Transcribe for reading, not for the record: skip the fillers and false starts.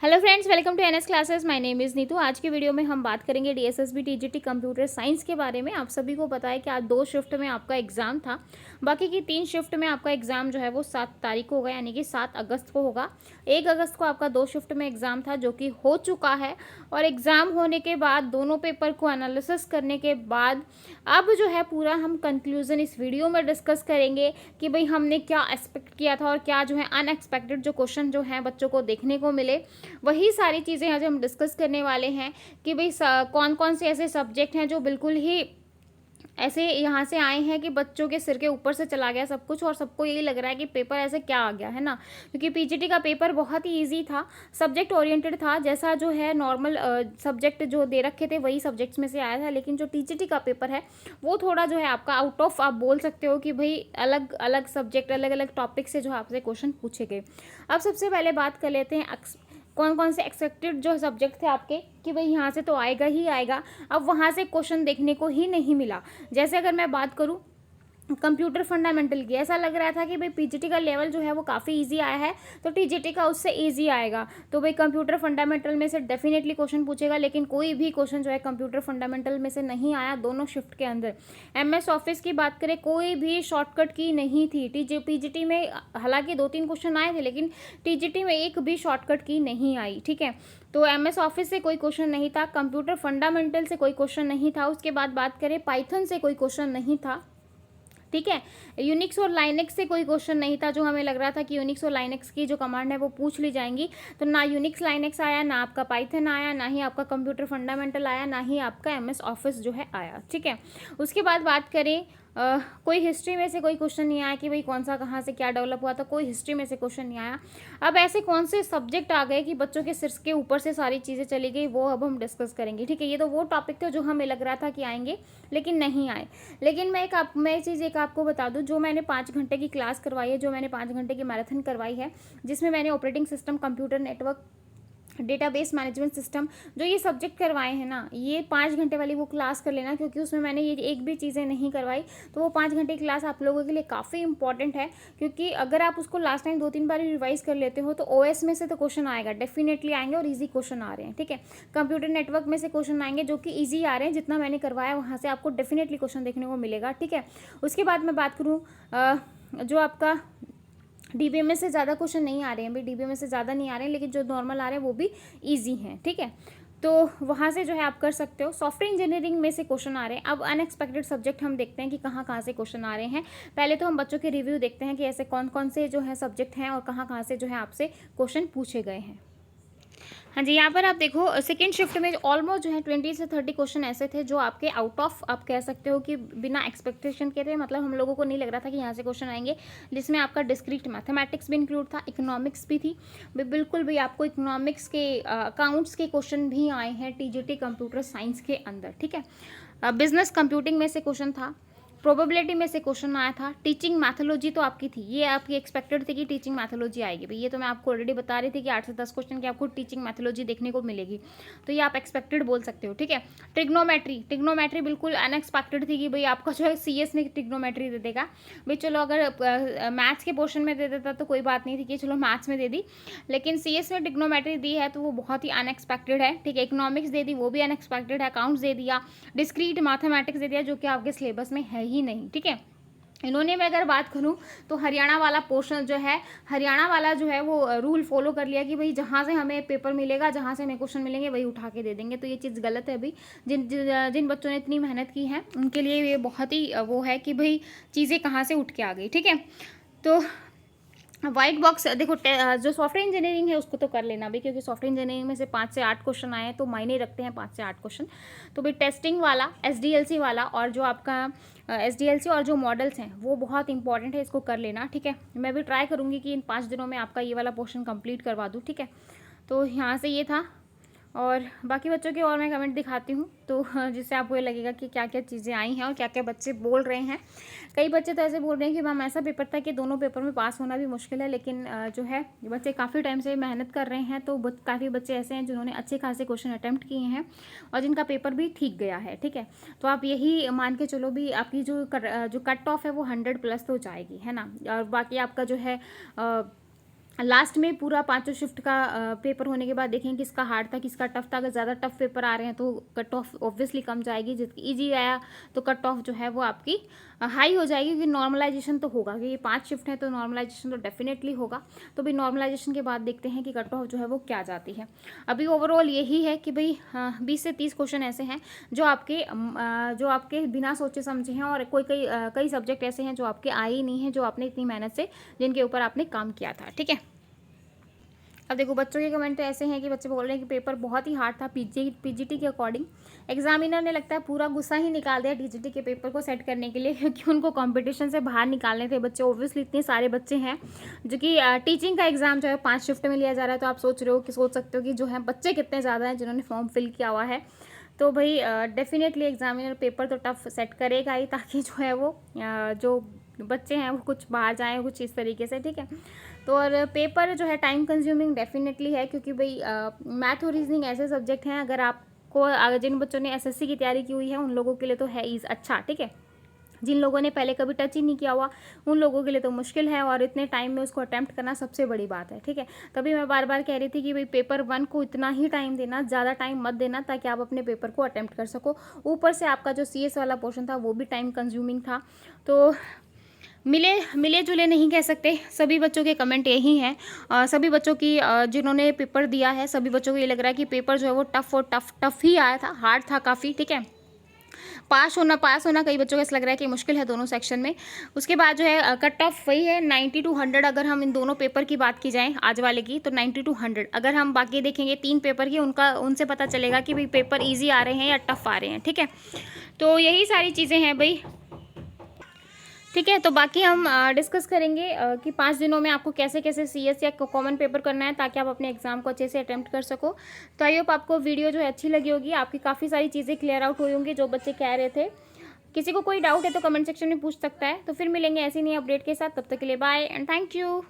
Hello friends, welcome to NS classes. My name is Nitu. आज की video में हम बात करेंगे डीएसएसबी टीजीटी कंप्यूटर साइंस के बारे में। आप सभी को पता है कि आज 2 शिफ्ट में आपका एग्ज़ाम था। बाकी की 3 शिफ्ट में आपका एग्ज़ाम जो है वो 7 तारीख को होगा, यानी कि 7 अगस्त को होगा। 1 अगस्त को आपका 2 शिफ्ट में एग्ज़ाम था जो कि हो चुका है, और एग्ज़ाम होने के बाद दोनों पेपर को एनालिसिस करने के बाद अब जो है पूरा हम कंक्लूज़न इस वीडियो में डिस्कस करेंगे कि भाई हमने क्या एक्सपेक्ट किया था और क्या जो है अनएक्सपेक्टेड जो क्वेश्चन जो हैं बच्चों को देखने को मिले। वही सारी चीज़ें आज हम डिस्कस करने वाले हैं कि भाई कौन कौन से ऐसे सब्जेक्ट हैं जो बिल्कुल ही ऐसे यहाँ से आए हैं कि बच्चों के सिर के ऊपर से चला गया सब कुछ, और सबको यही लग रहा है कि पेपर ऐसे क्या आ गया है ना। क्योंकि पीजीटी का पेपर बहुत ही इजी था, सब्जेक्ट ओरिएंटेड था, जैसा जो है नॉर्मल सब्जेक्ट जो दे रखे थे वही सब्जेक्ट्स में से आया था। लेकिन जो टीजीटी का पेपर है वो थोड़ा जो है आपका आउट ऑफ, आप बोल सकते हो कि भाई अलग अलग सब्जेक्ट, अलग अलग टॉपिक से जो आपसे क्वेश्चन पूछे गए। अब सबसे पहले बात कर लेते हैं कौन कौन से एक्सपेक्टेड जो सब्जेक्ट थे आपके कि भाई यहाँ से तो आएगा ही आएगा। अब वहाँ से क्वेश्चन देखने को ही नहीं मिला। जैसे अगर मैं बात करूँ कंप्यूटर फंडामेंटल की, ऐसा लग रहा था कि भाई पीजीटी का लेवल जो है वो काफ़ी इजी आया है तो टीजीटी का उससे इजी आएगा, तो भाई कंप्यूटर फंडामेंटल में से डेफिनेटली क्वेश्चन पूछेगा। लेकिन कोई भी क्वेश्चन जो है कंप्यूटर फंडामेंटल में से नहीं आया दोनों शिफ्ट के अंदर। एमएस ऑफिस की बात करें, कोई भी शॉर्टकट की नहीं थी। पीजीटी में हालांकि 2-3 क्वेश्चन आए थे, लेकिन टीजीटी में एक भी शॉर्टकट की नहीं आई। ठीक है, तो एमएस ऑफिस से कोई क्वेश्चन नहीं था, कंप्यूटर फंडामेंटल से कोई क्वेश्चन नहीं था। उसके बाद बात करें पाइथन से कोई क्वेश्चन नहीं था। ठीक है, यूनिक्स और लाइनेक्स से कोई क्वेश्चन नहीं था, जो हमें लग रहा था कि यूनिक्स और लाइनेक्स की जो कमांड है वो पूछ ली जाएंगी। तो ना यूनिक्स लाइनेक्स आया, ना आपका पाइथन आया, ना ही आपका कंप्यूटर फंडामेंटल आया, ना ही आपका एमएस ऑफिस जो है आया। ठीक है, उसके बाद बात करें कोई हिस्ट्री में से कोई क्वेश्चन नहीं आया कि भाई कौन सा कहाँ से क्या डेवलप हुआ था, कोई हिस्ट्री में से क्वेश्चन नहीं आया। अब ऐसे कौन से सब्जेक्ट आ गए कि बच्चों के सिर के ऊपर से सारी चीज़ें चली गई, वो अब हम डिस्कस करेंगे। ठीक है, ये तो वो टॉपिक थे जो हमें लग रहा था कि आएंगे लेकिन नहीं आए। लेकिन मैं चीज़ एक आपको बता दूं, जो मैंने 5 घंटे की क्लास करवाई है, जो मैंने 5 घंटे की मैराथन करवाई है, जिसमें मैंने operating system, computer network, database management system, जो ये सब्जेक्ट करवाए हैं ना, ये 5 घंटे वाली वो क्लास कर लेना, क्योंकि उसमें मैंने ये एक भी चीज़ें नहीं करवाई। तो वो 5 घंटे की क्लास आप लोगों के लिए काफ़ी इंपॉर्टेंट है, क्योंकि अगर आप उसको लास्ट टाइम 2-3 बार रिवाइज कर लेते हो तो ओएस में से तो क्वेश्चन आएगा, डेफिनेटली आएंगे, और ईजी क्वेश्चन आ रहे हैं। ठीक है, कंप्यूटर नेटवर्क में से क्वेश्चन आएंगे जो कि ईजी आ रहे हैं, जितना मैंने करवाया वहाँ से आपको डेफिनेटली क्वेश्चन देखने को मिलेगा। ठीक है, उसके बाद मैं बात करूँ जो आपका डीबीएमएस से ज़्यादा क्वेश्चन नहीं आ रहे हैं भाई, डीबीएमएस से ज़्यादा नहीं आ रहे हैं, लेकिन जो नॉर्मल आ रहे हैं वो भी ईजी हैं। ठीक है, तो वहाँ से जो है आप कर सकते हो। सॉफ्टवेयर इंजीनियरिंग में से क्वेश्चन आ रहे हैं। अब अनएक्सपेक्टेड सब्जेक्ट हम देखते हैं कि कहाँ कहाँ से क्वेश्चन आ रहे हैं। पहले तो हम बच्चों के रिव्यू देखते हैं कि ऐसे कौन कौन से जो है सब्जेक्ट हैं और कहाँ कहाँ से जो है आपसे क्वेश्चन पूछे गए हैं। हाँ जी, यहाँ पर आप देखो सेकेंड शिफ्ट में ऑलमोस्ट जो है 20 से 30 क्वेश्चन ऐसे थे जो आपके आउट ऑफ, आप कह सकते हो कि बिना एक्सपेक्टेशन के थे। मतलब हम लोगों को नहीं लग रहा था कि यहाँ से क्वेश्चन आएंगे, जिसमें आपका डिस्क्रीट मैथमेटिक्स भी इंक्लूड था, इकोनॉमिक्स भी थी। बिल्कुल भी आपको इकोनॉमिक्स के अकाउंट्स के क्वेश्चन भी आए हैं टीजीटी कंप्यूटर साइंस के अंदर। ठीक है, बिजनेस कंप्यूटिंग में से क्वेश्चन था, प्रोबेबिलिटी में से क्वेश्चन आया था, टीचिंग मैथोलॉजी तो आपकी थी, ये आपकी एक्सपेक्टेड थी कि टीचिंग मैथोलॉजी आएगी भाई। ये तो मैं आपको ऑलरेडी बता रही थी कि 8 से 10 क्वेश्चन की आपको टीचिंग मैथोलॉजी देखने को मिलेगी, तो ये आप एक्सपेक्टेड बोल सकते हो। ठीक है, ट्रिग्नोमेट्री बिल्कुल अनएक्सपेक्टेड थी कि भाई आपका जो है सीएस में ट्रिग्नोमेट्री दे देगा भाई। चलो अगर मैथ्स के पोर्शन में दे देता तो कोई बात नहीं थी कि चलो मैथ्स में दे दी, लेकिन सीएस में ट्रिग्नोमेट्री दी है तो वो बहुत ही अनएक्सपेक्टेड है। ठीक है, इकोनॉमिक्स दे दी, वो भी अनएक्सपेक्टेड है, अकाउंट्स दे दिया, डिस्क्रीट मैथमेटिक्स दे दिया, जो कि आपके सिलेबस में है ही नहीं। ठीक है, इन्होंने मैं अगर बात करूं तो हरियाणा वाला पोर्शन जो है, हरियाणा वाला जो है वो रूल फॉलो कर लिया कि भाई जहां से हमें पेपर मिलेगा, जहां से हमें क्वेश्चन मिलेंगे वही उठा के दे देंगे। तो ये चीज़ गलत है अभी। जिन बच्चों ने इतनी मेहनत की है उनके लिए ये बहुत ही वो है कि भाई चीज़ें कहाँ से उठ के आ गई। ठीक है, तो वाइट बॉक्स देखो, जो सॉफ्टवेयर इंजीनियरिंग है उसको तो कर लेना भी, क्योंकि सॉफ्टवेयर इंजीनियरिंग में से 5 से 8 क्वेश्चन आए हैं तो मायने रखते हैं 5 से 8 क्वेश्चन। तो भाई टेस्टिंग वाला, एसडीएलसी वाला, और जो आपका एसडीएलसी और जो मॉडल्स हैं वो बहुत इंपॉर्टेंट है, इसको कर लेना। ठीक है, मैं भी ट्राई करूँगी कि इन 5 दिनों में आपका ये वाला पोर्शन कंप्लीट करवा दूँ। ठीक है, तो यहाँ से ये था, और बाकी बच्चों के और मैं कमेंट दिखाती हूँ, तो जिससे आपको ये लगेगा कि क्या क्या चीज़ें आई हैं और क्या क्या बच्चे बोल रहे हैं। कई बच्चे तो ऐसे बोल रहे हैं कि मैम ऐसा पेपर था कि दोनों पेपर में पास होना भी मुश्किल है, लेकिन जो है बच्चे काफ़ी टाइम से मेहनत कर रहे हैं। तो काफ़ी बच्चे ऐसे हैं जिन्होंने अच्छे खासे क्वेश्चन अटैम्प्ट किए हैं और जिनका पेपर भी ठीक गया है। ठीक है, तो आप यही मान के चलो भी आपकी जो कट ऑफ है वो 100+ तो जाएगी, है ना। और बाकी आपका जो है लास्ट में पूरा पांचों शिफ्ट का पेपर होने के बाद देखेंगे किसका हार्ड था किसका टफ था। अगर ज़्यादा टफ पेपर आ रहे हैं तो कट ऑफ ऑब्वियसली कम जाएगी, जिसकी ईजी आया तो कट ऑफ जो है वो आपकी हाई हो जाएगी, क्योंकि नॉर्मलाइजेशन तो होगा, क्योंकि 5 शिफ्ट है तो नॉर्मलाइजेशन तो डेफिनेटली होगा। तो भाई नॉर्मलाइजेशन के बाद देखते हैं कि कट ऑफ जो है वो क्या जाती है। अभी ओवरऑल यही है कि भाई 20 से 30 क्वेश्चन ऐसे हैं जो आपके बिना सोचे समझे हैं, और कई सब्जेक्ट ऐसे हैं जो आपके आए ही नहीं हैं, जो आपने इतनी मेहनत से जिनके ऊपर आपने काम किया था। ठीक है, अब देखो बच्चों के कमेंट तो ऐसे हैं कि बच्चे बोल रहे हैं कि पेपर बहुत ही हार्ड था पीजीटी के अकॉर्डिंग। एग्जामिनर ने लगता है पूरा गुस्सा ही निकाल दिया टीजीटी के पेपर को सेट करने के लिए, क्योंकि उनको कंपटीशन से बाहर निकालने थे बच्चे। ओब्वियसली इतने सारे बच्चे हैं, जो कि टीचिंग का एग्जाम जो है 5 शिफ्ट में लिया जा रहा है। तो आप सोच सकते हो कि जो है बच्चे कितने ज़्यादा हैं जिन्होंने फॉर्म फिल किया हुआ है। तो भाई डेफिनेटली एग्जामिनर पेपर तो टफ सेट करेगा ही, ताकि जो है वो जो बच्चे हैं वो कुछ बाहर जाएँ कुछ इस तरीके से। ठीक है, तो और पेपर जो है टाइम कंज्यूमिंग डेफिनेटली है, क्योंकि भाई मैथ और रीजनिंग ऐसे सब्जेक्ट हैं, अगर जिन बच्चों ने एसएससी की तैयारी की हुई है उन लोगों के लिए तो है इज अच्छा। ठीक है, जिन लोगों ने पहले कभी टच ही नहीं किया हुआ उन लोगों के लिए तो मुश्किल है, और इतने टाइम में उसको अटेम्प्ट करना सबसे बड़ी बात है। ठीक है, तभी मैं बार बार कह रही थी कि भाई पेपर 1 को इतना ही टाइम देना, ज़्यादा टाइम मत देना, ताकि आप अपने पेपर को अटेम्प्ट कर सको। ऊपर से आपका जो सीएस वाला पोर्शन था वो भी टाइम कंज्यूमिंग था। तो मिले जुले नहीं कह सकते, सभी बच्चों के कमेंट यही हैं। सभी बच्चों की जिन्होंने पेपर दिया है सभी बच्चों को ये लग रहा है कि पेपर जो है वो टफ ही आया था, हार्ड था काफ़ी। ठीक है, पास होना कई बच्चों को ऐसा लग रहा है कि मुश्किल है दोनों सेक्शन में। उसके बाद जो है कट ऑफ वही है 90 to 100। अगर हम इन दोनों पेपर की बात की जाए आज वाले की, तो 90 to 100। अगर हम बाकी देखेंगे 3 पेपर की, उनसे पता चलेगा कि भाई पेपर ईजी आ रहे हैं या टफ आ रहे हैं। ठीक है, तो यही सारी चीज़ें हैं भाई। ठीक है, तो बाकी हम डिस्कस करेंगे कि 5 दिनों में आपको कैसे कैसे सीएस या कॉमन पेपर करना है, ताकि आप अपने एग्जाम को अच्छे से अटेम्प्ट कर सको। तो आई होप आपको वीडियो जो है अच्छी लगी होगी, आपकी काफ़ी सारी चीज़ें क्लियर आउट हुई होंगी जो बच्चे कह रहे थे। किसी को कोई डाउट है तो कमेंट सेक्शन में पूछ सकता है। तो फिर मिलेंगे ऐसी नई अपडेट के साथ, तब तक के लिए बाय एंड थैंक यू।